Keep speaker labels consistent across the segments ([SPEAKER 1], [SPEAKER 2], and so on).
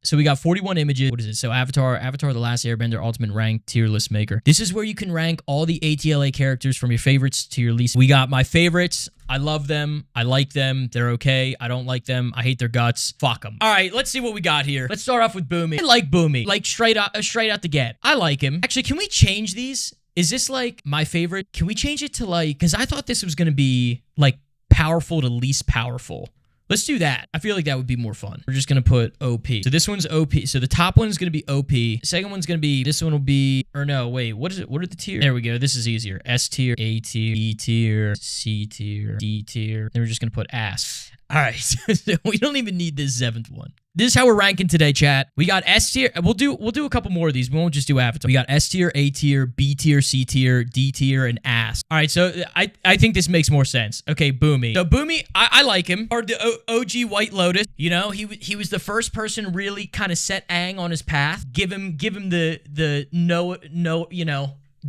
[SPEAKER 1] So we got 41 images. What is it? So Avatar, The Last Airbender, Ultimate Rank, Tier List Maker. This is where you can rank all the ATLA characters from your favorites to your least. We got my favorites. I love them. I like them. They're okay. I don't like them. I hate their guts. Fuck them. All right, let's see what we got here. Let's start off with Boomy. I like Boomy. Like straight out the get. I like him. Actually, can we change these? Is this like my favorite? Can we change it to like, because I thought this was going to be like powerful to least powerful. Let's do that. I feel like that would be more fun. We're just going to put OP. So this one's OP. So the top one is going to be OP. Second one's going to be, this one will be, or no, wait, what is it? What are the tiers? There we go. This is easier. S tier, A tier, B tier, C tier, D tier. Then we're just going to put ass. All right. So we don't even need this 7th one. This is how we're ranking today, chat. We got S tier. We'll do a couple more of these. We won't just do Avatar. We got S tier, A tier, B tier, C tier, D tier, and ass. All right, so I think this makes more sense. Okay, Boomy. So Boomy, I like him. Or the OG White Lotus. You know, he was the first person really kind of set Aang on his path. Give him the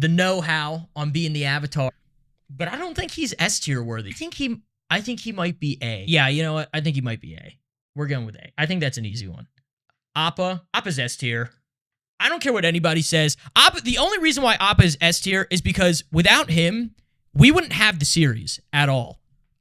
[SPEAKER 1] know-how on being the Avatar. But I don't think he's S tier worthy. I think he might be A. Yeah, you know what? I think he might be A. We're going with A. I think that's an easy one. Appa's S tier. I don't care what anybody says. Appa, the only reason why Appa is S tier is because without him, we wouldn't have the series at all.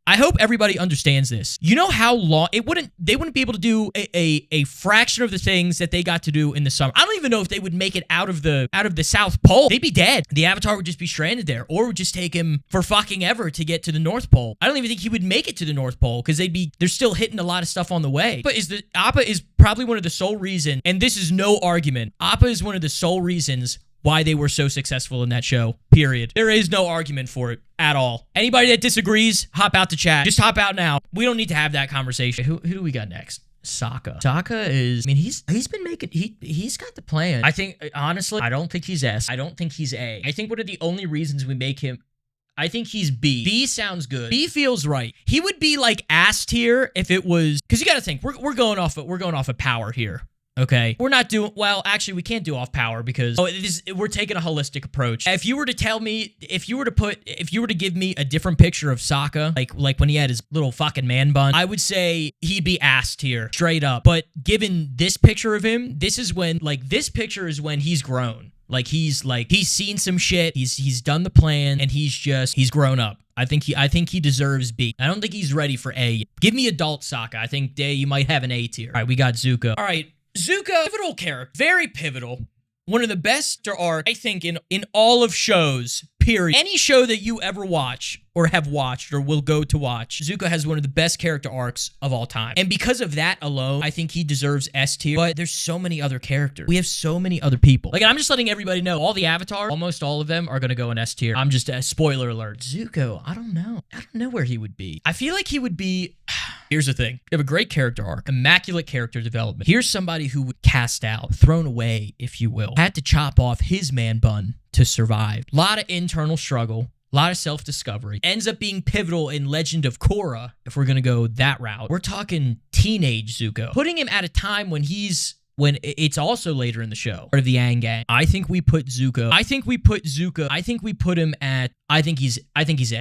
[SPEAKER 1] I hope everybody understands this. You know how long they wouldn't be able to do a fraction of the things that they got to do in the summer. I don't even know if they would make it out of the South Pole. They'd be dead. The Avatar would just be stranded there, or it would just take him for fucking ever to get to the North Pole. I don't even think he would make it to the North Pole because they're still hitting a lot of stuff on the way. But Appa is probably one of the sole reason, and this is no argument. Appa is one of the sole reasons why they were so successful in that show, period. There is no argument for it at all. Anybody that disagrees, hop out to chat. Just hop out now. We don't need to have that conversation. Who do we got next? Sokka. Sokka is, I mean, he's been making, he's got the plan. I think, honestly, I don't think he's S. I don't think he's A. I think one of the only reasons we make him, I think he's B. B sounds good. B feels right. He would be like ass tier if it was, because you got to think, we're going off of power here. Okay, we're not doing, well, actually, we can't do off power because we're taking a holistic approach. If you were to tell me, if you were to give me a different picture of Sokka, like when he had his little fucking man bun, I would say he'd be ass tier, straight up. But given this picture of him, this picture is when he's grown. He's seen some shit, he's done the plan, and he's grown up. I think he deserves B. I don't think he's ready for A. Give me adult Sokka. I think you might have an A tier. All right, we got Zuko. All right. Zuko, pivotal character, very pivotal. One of the best arcs, I think, in all of shows, period. Any show that you ever watch or have watched or will go to watch, Zuko has one of the best character arcs of all time. And because of that alone, I think he deserves S tier. But there's so many other characters. We have so many other people. I'm just letting everybody know, all the Avatar, almost all of them are going to go in S tier. I'm just a spoiler alert. Zuko, I don't know where he would be. I feel like he would be... Here's the thing. You have a great character arc, immaculate character development. Here's somebody who was cast out, thrown away, if you will. Had to chop off his man bun to survive. A lot of internal struggle, a lot of self-discovery. Ends up being pivotal in Legend of Korra, if we're going to go that route. We're talking teenage Zuko. Putting him at a time when it's also later in the show, part of the Aang gang. I think we put Zuko. I think we put him at, I think he's A. I think he's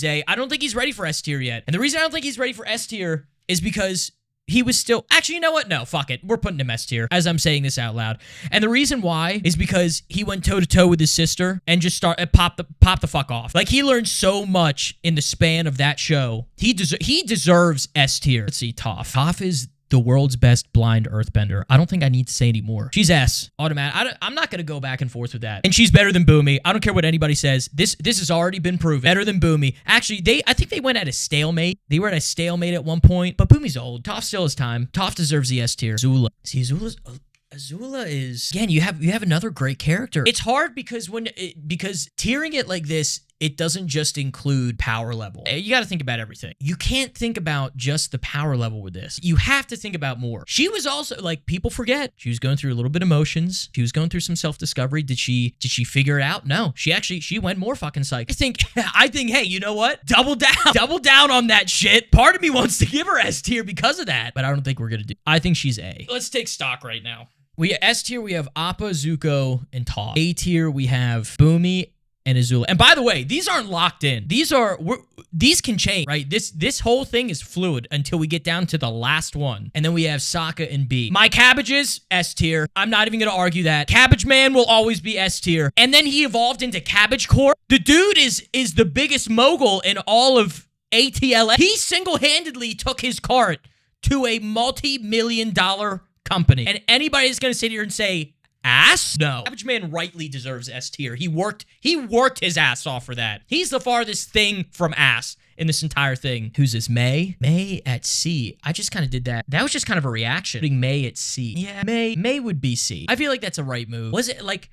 [SPEAKER 1] A. I don't think he's ready for S tier yet. And the reason I don't think he's ready for S tier is because he was still, actually, you know what? No, fuck it. We're putting him S tier as I'm saying this out loud. And the reason why is because he went toe to toe with his sister and just pop the fuck off. He learned so much in the span of that show. He deserves S tier. Let's see, Toph. Toph is the world's best blind earthbender. I don't think I need to say any more. She's S. Automatic. I'm not going to go back and forth with that. And she's better than Boomy. I don't care what anybody says. This has already been proven. Better than Boomy. Actually, I think they went at a stalemate. They were at a stalemate at one point, but Boomy's old. Toph still has time. Toph deserves the S tier. Azula. See, Azula is, again, you have another great character. It's hard because tiering it like this, it doesn't just include power level. You got to think about everything. You can't think about just the power level with this. You have to think about more. She was also, people forget, she was going through a little bit of emotions. She was going through some self-discovery. Did she figure it out? No. She went more fucking psych. I think, hey, you know what? Double down on that shit. Part of me wants to give her S tier because of that, but I don't think we're going to do. I think she's A. Let's take stock right now. S tier, we have Appa, Zuko, and Toph. A tier, we have Boomy and Azula. And by the way, these aren't locked in. These can change, right? This whole thing is fluid until we get down to the last one. And then we have Sokka and B. My cabbages, S tier. I'm not even going to argue that. Cabbage Man will always be S tier. And then he evolved into Cabbage Corp. The dude is the biggest mogul in all of ATLA. He single-handedly took his cart to a multi-million-dollar company. And anybody is going to sit here and say, ass? No. Cabbage Man rightly deserves S tier. He worked his ass off for that. He's the farthest thing from ass in this entire thing. Who's this? May? May at C. I just kind of did that. That was just kind of a reaction. Putting May at C. Yeah, May would be C. I feel like that's a right move. Was it like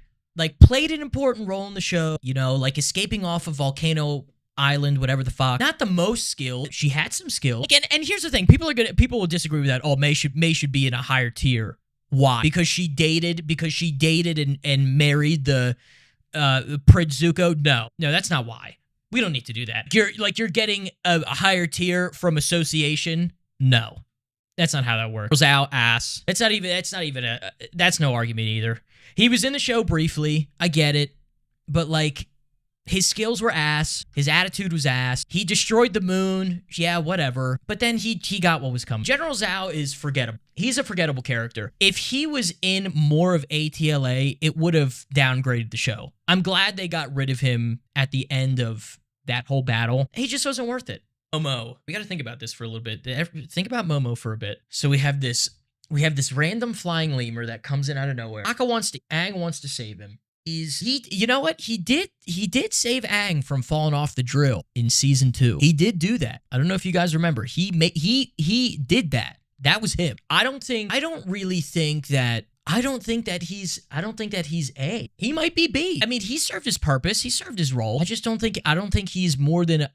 [SPEAKER 1] played an important role in the show, you know, like escaping off of Volcano Island, whatever the fuck. Not the most skilled. She had some skill. Again, and here's the thing. People will disagree with that. Oh, May should be in a higher tier. Why? Because she dated and married the Prince Zuko? No, that's not why. We don't need to do that. You're getting a higher tier from association? No. That's not how that works. Goes out, ass. That's no argument either. He was in the show briefly. I get it. But like, his skills were ass. His attitude was ass. He destroyed the moon. Yeah, whatever. But then he got what was coming. General Zhao is forgettable. He's a forgettable character. If he was in more of ATLA, it would have downgraded the show. I'm glad they got rid of him at the end of that whole battle. He just wasn't worth it. Momo. We got to think about this for a little bit. Think about Momo for a bit. So we have this random flying lemur that comes in out of nowhere. Aang wants to save him. You know what? He did save Aang from falling off the drill in season 2. He did do that. I don't know if you guys remember. He did that. That was him. I don't think that he's A. He might be B. I mean, he served his purpose. He served his role. I don't think he's more than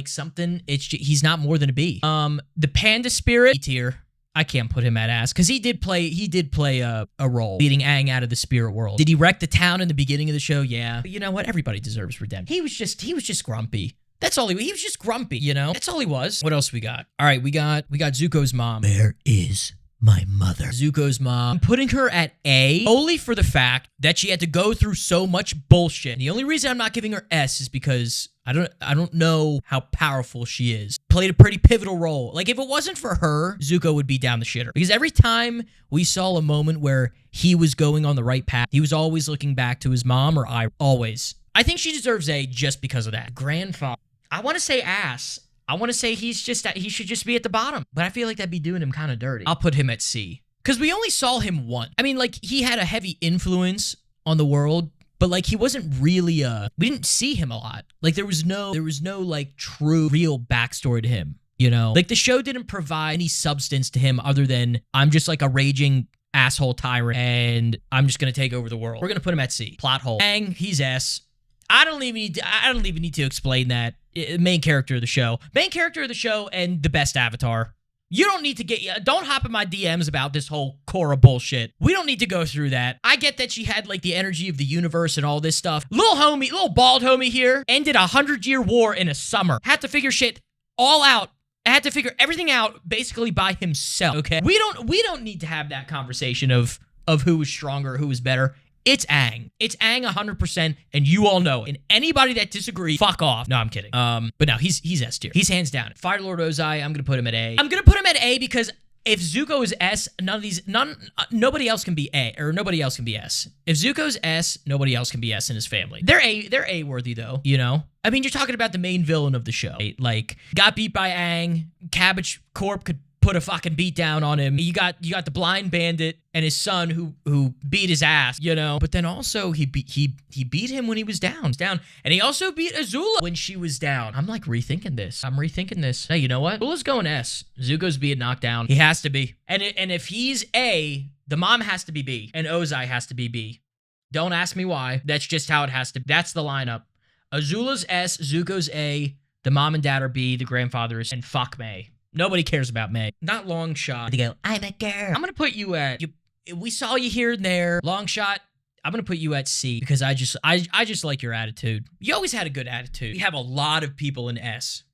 [SPEAKER 1] something. He's not more than a B. The panda spirit tier. I can't put him at ass because he did play a role leading Aang out of the spirit world. Did he wreck the town in the beginning of the show? Yeah. But you know what? Everybody deserves redemption. He was just grumpy. That's all he was just grumpy, you know? That's all he was. What else we got? All right, we got Zuko's mom. Where is my mother? Zuko's mom. I'm putting her at A only for the fact that she had to go through so much bullshit. And the only reason I'm not giving her S is because I don't know how powerful she is. Played a pretty pivotal role. Like, if it wasn't for her, Zuko would be down the shitter. Because every time we saw a moment where he was going on the right path, he was always looking back to his mom or I. Always. I think she deserves A just because of that. Grandfather. I want to say ass. I want to say he should just be at the bottom. But I feel like that'd be doing him kind of dirty. I'll put him at C. Because we only saw him once. I mean, like, he had a heavy influence on the world. But like, he wasn't really we didn't see him a lot. Like, there was no like true real backstory to him, you know? Like, the show didn't provide any substance to him other than I'm just like a raging asshole tyrant and I'm just going to take over the world. We're going to put him at C. Plot hole. Aang, he's S. I don't even need to explain that. Main character of the show. Main character of the show and the best avatar. You don't need to don't hop in my DMs about this whole Korra bullshit. We don't need to go through that. I get that she had like the energy of the universe and all this stuff. Little bald homie here ended 100-year war in a summer. Had to figure shit all out. Had to figure everything out basically by himself. Okay, we don't need to have that conversation of who was stronger, who was better. It's Aang. It's Aang 100%, and you all know it. And anybody that disagrees, fuck off. No, I'm kidding. But no, he's S tier. He's hands down. Fire Lord Ozai, I'm gonna put him at A. I'm gonna put him at A because if Zuko is S, nobody else can be A, or nobody else can be S. If Zuko's S, nobody else can be S in his family. They're A worthy though, you know? I mean, you're talking about the main villain of the show. Right? Like, got beat by Aang, Cabbage Corp could put a fucking beat down on him. You got the blind bandit and his son who beat his ass, you know. But then also he beat him when he was down. And he also beat Azula when she was down. I'm like rethinking this. Hey, you know what? Azula's going S. Zuko's being knocked down. He has to be. And if he's A, the mom has to be B, and Ozai has to be B. Don't ask me why. That's just how it has to be. That's the lineup. Azula's S, Zuko's A, the mom and dad are B, the grandfather is, and fuck May. Nobody cares about May. Not long shot. They go, I'm a girl. I'm going to put you at, we saw you here and there. Long shot, I'm going to put you at C because I just like your attitude. You always had a good attitude. We have a lot of people in S.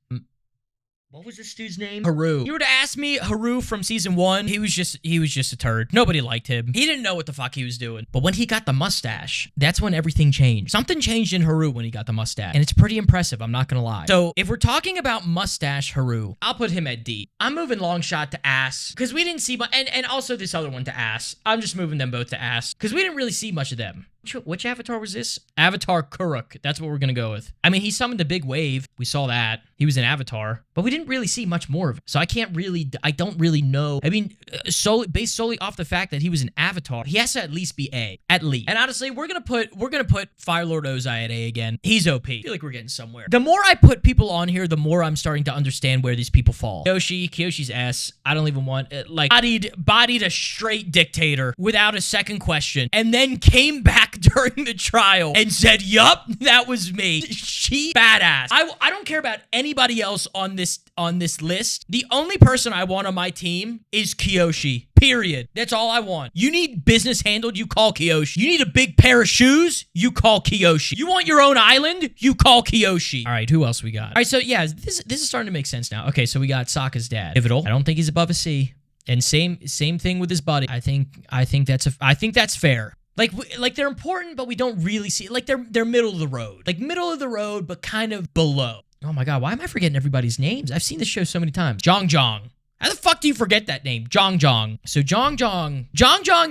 [SPEAKER 1] What was this dude's name? Haru. You were to ask me, Haru from season 1, he was just a turd. Nobody liked him. He didn't know what the fuck he was doing. But when he got the mustache, that's when everything changed. Something changed in Haru when he got the mustache. And it's pretty impressive, I'm not gonna lie. So if we're talking about mustache Haru, I'll put him at D. I'm moving long shot to ass, because we didn't see much, and also this other one to ass. I'm just moving them both to ass, because we didn't really see much of them. Which avatar was this? Avatar Kuruk. That's what we're gonna go with. I mean, he summoned a big wave. We saw that. He was an avatar. But we didn't really see much more of it. So I don't really know. I mean, based solely off the fact that he was an avatar, he has to at least be A. At least. And honestly, we're gonna put Firelord Ozai at A again. He's OP. I feel like we're getting somewhere. The more I put people on here, the more I'm starting to understand where these people fall. Kyoshi's S. I don't even want it. Like, bodied a straight dictator without a second question. And then came back during the trial and said, yup, that was me. She badass. I don't care about anybody else on this list. The only person I want on my team is Kyoshi. Period. That's all I want. You need business handled, you call Kyoshi. You need a big pair of shoes, you call Kyoshi. You want your own island, you call Kyoshi. All right, who else we got? All right, so yeah, this is starting to make sense now. Okay, so we got Sokka's dad. Pivotal. I don't think he's above a C. And same thing with his buddy. I think that's fair. Like they're important, but we don't really see. Like they're middle of the road. Like middle of the road, but kind of below. Oh my god, why am I forgetting everybody's names? I've seen this show so many times. Jong. How the fuck do you forget that name? Jong. So Jong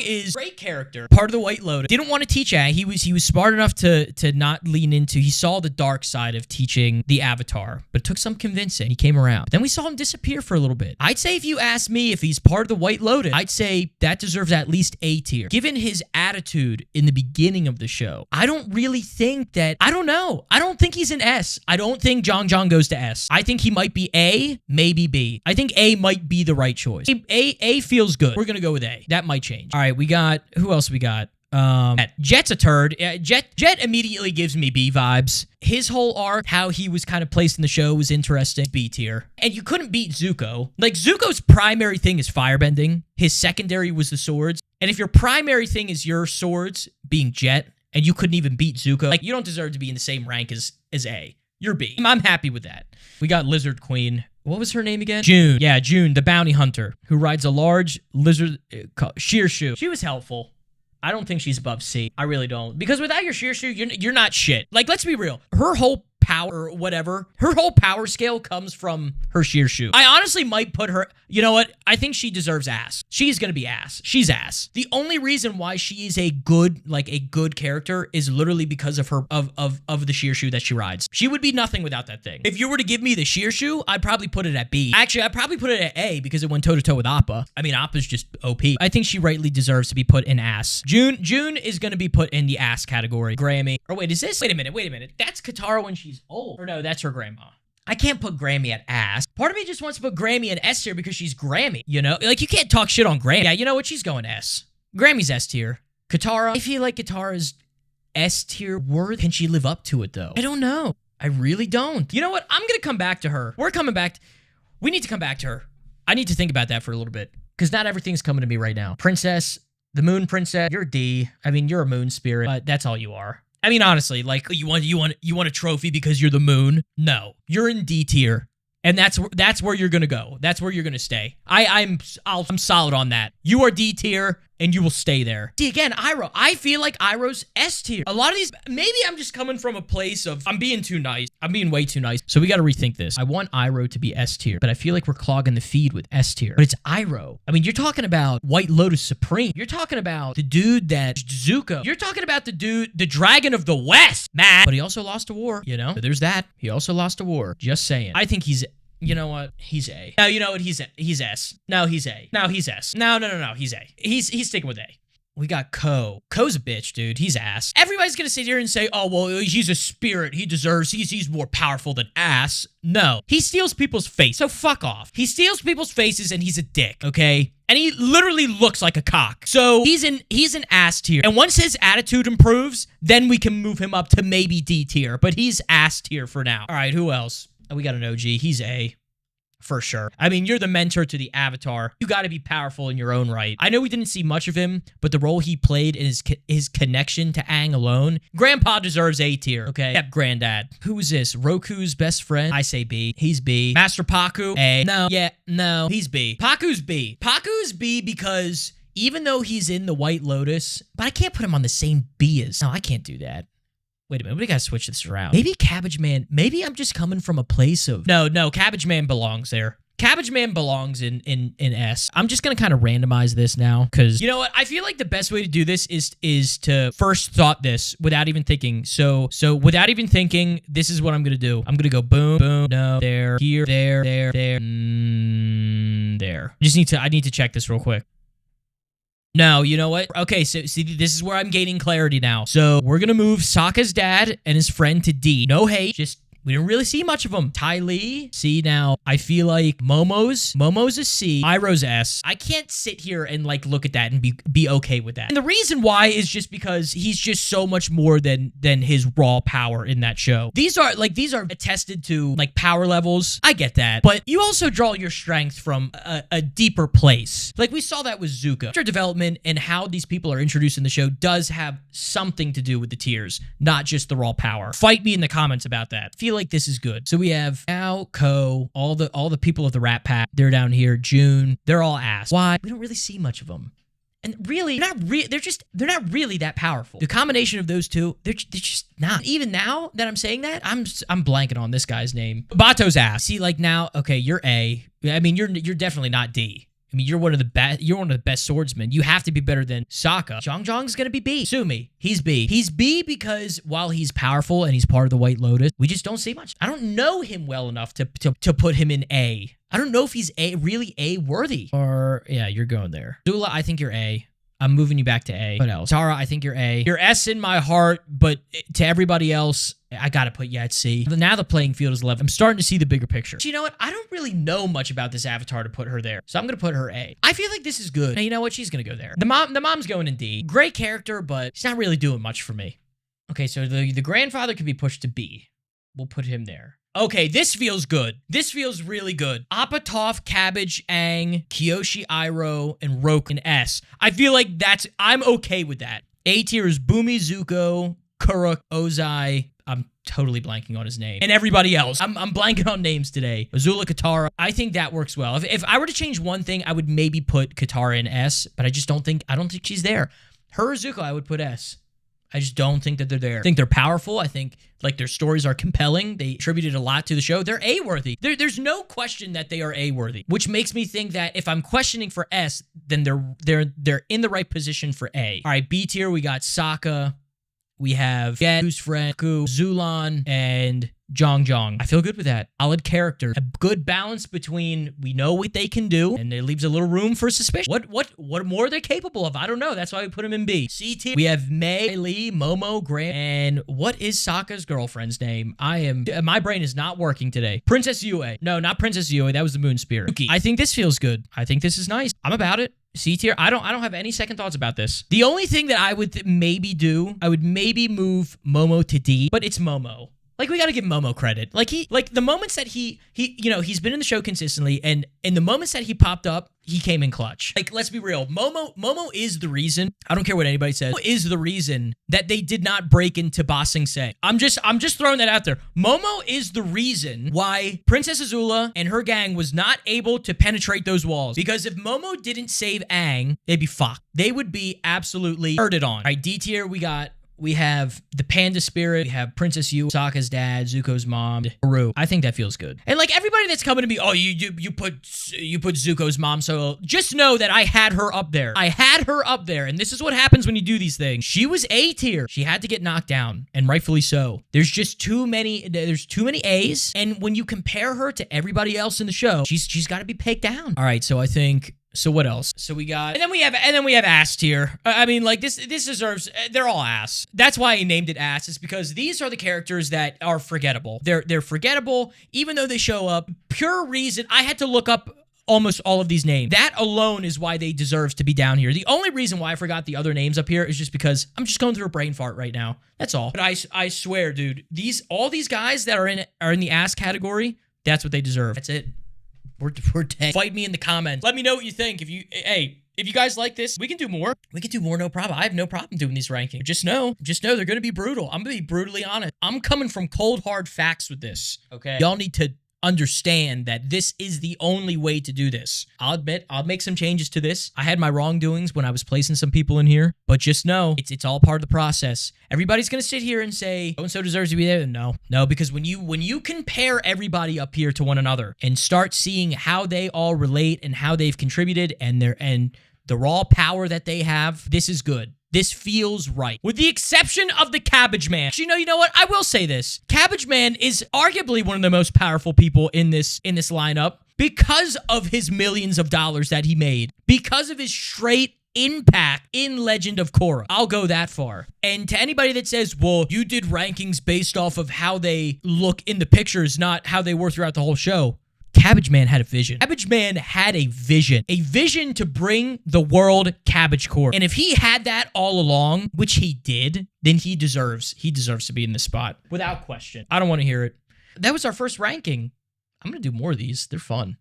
[SPEAKER 1] is a great character, part of the White Lotus. Didn't want to teach Aang. He was smart enough to not lean into. He saw the dark side of teaching the Avatar, but it took some convincing. He came around. Then we saw him disappear for a little bit. I'd say if you ask me if he's part of the White Lotus, I'd say that deserves at least A tier. Given his attitude in the beginning of the show, I don't really think that. I don't know. I don't think he's an S. I don't think Jong goes to S. I think he might be A, maybe B. I think A might be the right choice. A feels good. We're gonna go with A. That might change. All right, we got, who else we got? Jet's a turd. Jet immediately gives me B vibes. His whole arc, how he was kind of placed in the show, was interesting. B tier. And you couldn't beat Zuko. Like, Zuko's primary thing is firebending. His secondary was the swords. And if your primary thing is your swords being Jet, and you couldn't even beat Zuko, like, you don't deserve to be in the same rank as A. You're B. I'm happy with that. We got Lizard Queen. What was her name again? June. Yeah, June, the bounty hunter, who rides a large lizard called Shearshoe. She was helpful. I don't think she's above C. I really don't. Because without your Shearshoe, you're not shit. Like, let's be real. Her whole power or whatever, her whole power scale comes from her Shearshoe. I honestly might put her, you know what? I think she deserves ass. She's gonna be ass. She's ass. The only reason why she is a good character is literally because of her, of the Shearshoe that she rides. She would be nothing without that thing. If you were to give me the Shearshoe, I'd probably put it at B. Actually, I'd probably put it at A because it went toe-to-toe with Appa. I mean, Appa's just OP. I think she rightly deserves to be put in ass. June is gonna be put in the ass category. Grammy. Or wait, is this? Wait a minute. That's Katara when she's old. Or no, that's her grandma. I can't put Grammy at ass. Part of me just wants to put Grammy in S tier because she's Grammy, you know? Like, you can't talk shit on Grammy. Yeah, you know what? She's going S. Grammy's S tier. Katara, I feel like Katara's S tier worth. Can she live up to it, though? I don't know. I really don't. You know what? I'm gonna come back to her. We're coming back. We need to come back to her. I need to think about that for a little bit because not everything's coming to me right now. Princess, the Moon Princess, you're D. I mean, you're a moon spirit, but that's all you are. I mean, honestly, like, you want a trophy because you're the moon? No, you're in D tier, and that's where you're gonna go. That's where you're gonna stay. I'm solid on that. You are D tier, and you will stay there. See, again, Iroh. I feel like Iroh's S tier. A lot of these, maybe I'm just coming from a place of I'm being too nice. I'm being way too nice. So we got to rethink this. I want Iroh to be S tier, but I feel like we're clogging the feed with S tier. But it's Iroh. I mean, you're talking about White Lotus Supreme. You're talking about the dude that's Zuko. You're talking about the dude, the Dragon of the West, man. But he also lost a war, you know? So there's that. He also lost a war. Just saying. I think he's... You know what? He's A. No, you know what? He's S. No, he's A. No, he's S. No, he's A. He's sticking with A. We got Ko. Ko's a bitch, dude. He's ass. Everybody's gonna sit here and say, oh, well, he's a spirit. He deserves, he's more powerful than ass. No. He steals people's face, so fuck off. He steals people's faces and he's a dick, okay? And he literally looks like a cock. So he's an ass tier. And once his attitude improves, then we can move him up to maybe D tier. But he's ass tier for now. All right, who else? We got an OG. He's A. For sure. I mean, you're the mentor to the Avatar. You got to be powerful in your own right. I know we didn't see much of him, but the role he played and his connection to Aang alone, Grandpa deserves A tier, okay? Yep, Granddad. Who is this? Roku's best friend? I say B. He's B. Master Paku? A. No. He's B. Paku's B. Paku's B because even though he's in the White Lotus, but I can't put him on the same B as... No, I can't do that. Wait a minute, we gotta switch this around. Maybe Cabbage Man, maybe I'm just coming from a place of... No, Cabbage Man belongs there. Cabbage Man belongs in S. I'm just gonna kind of randomize this now, because you know what? I feel like the best way to do this is to first thought this without even thinking. So without even thinking, this is what I'm gonna do. I'm gonna go boom, boom, no, there, here, there, there, there. I need to check this real quick. No, you know what? Okay, so see, this is where I'm gaining clarity now. So we're gonna move Sokka's dad and his friend to D. No hate, just we didn't really see much of them. Ty Lee, C. Now I feel like Momo's a C. Iroh's S. I can't sit here and like look at that and be okay with that. And the reason why is just because he's just so much more than his raw power in that show. These are attested to like power levels. I get that, but you also draw your strength from a deeper place. Like we saw that with Zuko. Character development and how these people are introduced in the show does have something to do with the tiers, not just the raw power. Fight me in the comments about that. Feel like this is good. So we have Ao, Ko, all the people of the Rat Pack. They're down here. June, they're all ass. Why? We don't really see much of them. And really, they're not really that powerful. The combination of those two, they're just not. Even now that I'm saying that, I'm blanking on this guy's name. Bato's ass. See, like now, okay, you're A. I mean, you're definitely not D. I mean, you're one of the best swordsmen. You have to be better than Sokka. Zhong's gonna be B. Sue me. He's B. He's B because while he's powerful and he's part of the White Lotus, we just don't see much. I don't know him well enough to put him in A. I don't know if he's really A worthy. Or yeah, you're going there. Zula, I think you're A. I'm moving you back to A. What else? Tara, I think you're A. You're S in my heart, but to everybody else, I gotta put you at C. Now the playing field is level. I'm starting to see the bigger picture. So you know what? I don't really know much about this Avatar to put her there. So I'm gonna put her A. I feel like this is good. And you know what? She's gonna go there. The mom's going in D. Great character, but she's not really doing much for me. Okay, so the grandfather could be pushed to B. We'll put him there. Okay, this feels good. This feels really good. Appa, Toph, Cabbage, Aang, Kyoshi, Iroh, and Roku in S. I feel like I'm okay with that. A tier is Bumi, Zuko, Kuruk, Ozai. I'm totally blanking on his name. And everybody else. I'm blanking on names today. Azula, Katara. I think that works well. If I were to change one thing, I would maybe put Katara in S, but I don't think she's there. Her or Zuko, I would put S. I just don't think that they're there. I think they're powerful. I think like their stories are compelling. They attributed a lot to the show. They're A-worthy. There's no question that they are A-worthy, which makes me think that if I'm questioning for S, then they're in the right position for A. All right, B tier, we got Sokka. We have Yen, who's friend, Ku, Zulan, and Zhong. I feel good with that. Solid character. A good balance between we know what they can do, and it leaves a little room for suspicion. What more are they capable of? I don't know. That's why we put them in B. C tier. We have Mei, Lee, Momo, Grant, and what is Sokka's girlfriend's name? My brain is not working today. Princess Yue. No, not Princess Yue. That was the Moon Spirit. Yuki. I think this feels good. I think this is nice. I'm about it. C tier. I don't have any second thoughts about this. The only thing that I would maybe do, I would maybe move Momo to D, but it's Momo. Like, we gotta give Momo credit. Like, the moments that he's been in the show consistently, and in the moments that he popped up, he came in clutch. Like, let's be real. Momo is the reason, I don't care what anybody says, Momo is the reason that they did not break into Ba Sing Se. I'm just throwing that out there. Momo is the reason why Princess Azula and her gang was not able to penetrate those walls. Because if Momo didn't save Aang, they'd be fucked. They would be absolutely hurted on. All right, D tier, we have the Panda Spirit, we have Princess Yue, Sokka's dad, Zuko's mom, Haru. I think that feels good. And like everybody that's coming to me, oh, you put Zuko's mom so just know that I had her up there. I had her up there, and this is what happens when you do these things. She was A tier. She had to get knocked down, and rightfully so. There's too many A's, and when you compare her to everybody else in the show, she's got to be pegged down. All right, so I think. So what else? So we got, and then we have ass tier. I mean, like this deserves. They're all ass. That's why I named it ass. Is because these are the characters that are forgettable. They're forgettable, even though they show up. Pure reason. I had to look up almost all of these names. That alone is why they deserve to be down here. The only reason why I forgot the other names up here is just because I'm just going through a brain fart right now. That's all. But I swear, dude, all these guys that are in the ass category, that's what they deserve. That's it. We're dead. Fight me in the comments. Let me know what you think. If you guys like this, we can do more. We can do more, no problem. I have no problem doing these rankings. Just know they're going to be brutal. I'm going to be brutally honest. I'm coming from cold, hard facts with this, okay? Y'all need to understand that this is the only way to do this. I'll admit, I'll make some changes to this. I had my wrongdoings when I was placing some people in here, but just know it's all part of the process. Everybody's going to sit here and say, so-and-so deserves to be there. No, because when you compare everybody up here to one another and start seeing how they all relate and how they've contributed and the raw power that they have, this is good. This feels right. With the exception of the Cabbage Man. You know what? I will say this. Cabbage Man is arguably one of the most powerful people in this lineup because of his millions of dollars that he made. Because of his straight impact in Legend of Korra. I'll go that far. And to anybody that says, well, you did rankings based off of how they look in the pictures, not how they were throughout the whole show. Cabbage Man had a vision. Cabbage Man had a vision to bring the world Cabbage Corp. And if he had that all along, which he did, then he deserves to be in this spot without question. I don't want to hear it. That was our first ranking. I'm going to do more of these. They're fun.